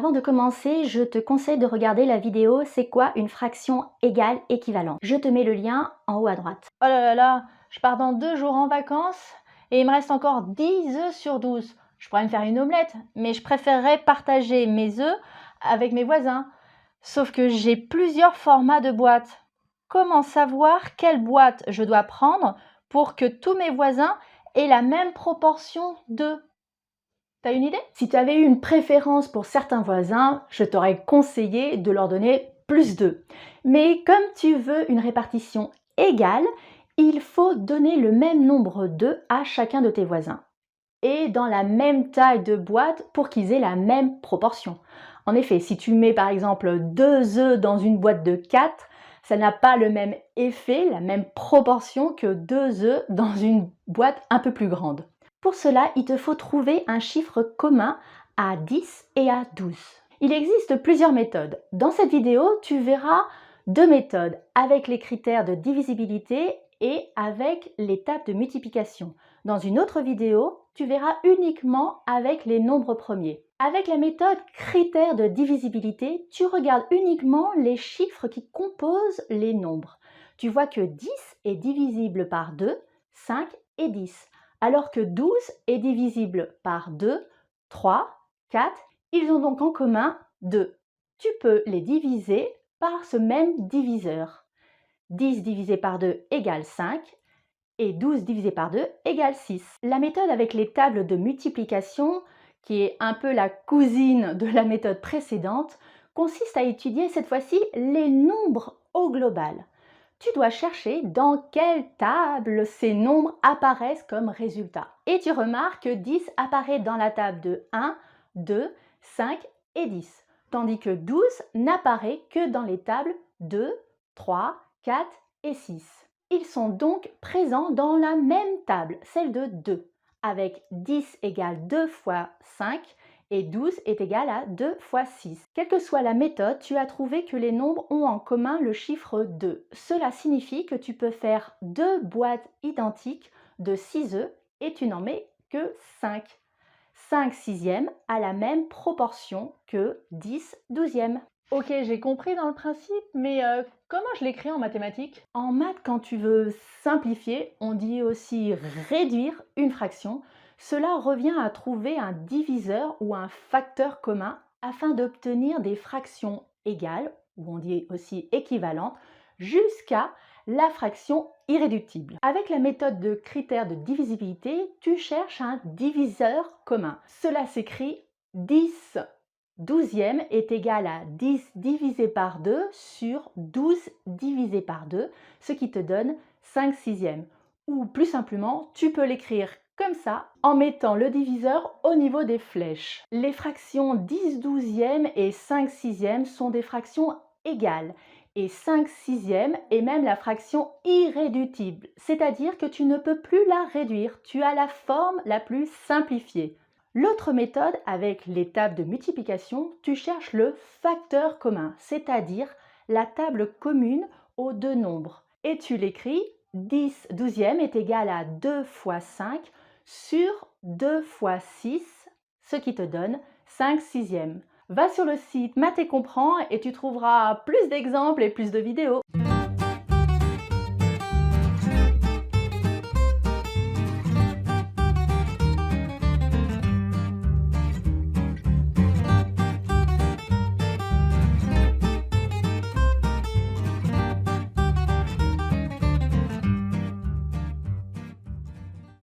Avant de commencer, je te conseille de regarder la vidéo C'est quoi une fraction égale équivalente. Je te mets le lien en haut à droite. Oh là là là, je pars dans 2 jours en vacances et il me reste encore 10 œufs sur 12. Je pourrais me faire une omelette, mais je préférerais partager mes œufs avec mes voisins. Sauf que j'ai plusieurs formats de boîtes. Comment savoir quelle boîte je dois prendre pour que tous mes voisins aient la même proportion d'œufs? T'as une idée? Si tu avais eu une préférence pour certains voisins, je t'aurais conseillé de leur donner plus d'œufs. Mais comme tu veux une répartition égale, il faut donner le même nombre d'œufs à chacun de tes voisins et dans la même taille de boîte pour qu'ils aient la même proportion. En effet, si tu mets par exemple 2 œufs dans une boîte de 4, ça n'a pas le même effet, la même proportion que 2 œufs dans une boîte un peu plus grande. Pour cela, il te faut trouver un chiffre commun à 10 et à 12. Il existe plusieurs méthodes. Dans cette vidéo, tu verras 2 méthodes avec les critères de divisibilité et avec l'étape de multiplication. Dans une autre vidéo, tu verras uniquement avec les nombres premiers. Avec la méthode critères de divisibilité, tu regardes uniquement les chiffres qui composent les nombres. Tu vois que 10 est divisible par 2, 5 et 10, alors que 12 est divisible par 2, 3, 4. Ils ont donc en commun 2. Tu peux les diviser par ce même diviseur. 10 divisé par 2 égale 5 et 12 divisé par 2 égale 6. La méthode avec les tables de multiplication, qui est un peu la cousine de la méthode précédente, consiste à étudier cette fois-ci les nombres au global. Tu dois chercher dans quelle table ces nombres apparaissent comme résultat. Et tu remarques que 10 apparaît dans la table de 1, 2, 5 et 10, tandis que 12 n'apparaît que dans les tables 2, 3, 4 et 6. Ils sont donc présents dans la même table, celle de 2, avec 10 égale 2 fois 5 et 12 est égal à 2 fois 6. Quelle que soit la méthode, tu as trouvé que les nombres ont en commun le chiffre 2. Cela signifie que tu peux faire 2 boîtes identiques de 6 œufs et tu n'en mets que 5. 5 sixièmes a la même proportion que 10 douzièmes. Ok, j'ai compris dans le principe, mais comment je l'écris en mathématiques? En maths, quand tu veux simplifier, on dit aussi réduire une fraction. Cela revient à trouver un diviseur ou un facteur commun afin d'obtenir des fractions égales, ou on dit aussi équivalentes, jusqu'à la fraction irréductible. Avec la méthode de critères de divisibilité, tu cherches un diviseur commun. Cela s'écrit 10 douzième est égal à 10 divisé par 2 sur 12 divisé par 2, ce qui te donne 5 sixièmes. Ou plus simplement, tu peux l'écrire comme ça en mettant le diviseur au niveau des flèches. Les fractions 10 douzièmes et 5 sixièmes sont des fractions égales. Et 5 sixièmes est même la fraction irréductible, c'est-à-dire que tu ne peux plus la réduire, tu as la forme la plus simplifiée. L'autre méthode, avec l'étape de multiplication, tu cherches le facteur commun, c'est-à-dire la table commune aux deux nombres. Et tu l'écris 10 douzièmes est égal à 2 fois 5 sur 2 fois 6, ce qui te donne 5 sixièmes. Va sur le site Math & Comprend et tu trouveras plus d'exemples et plus de vidéos.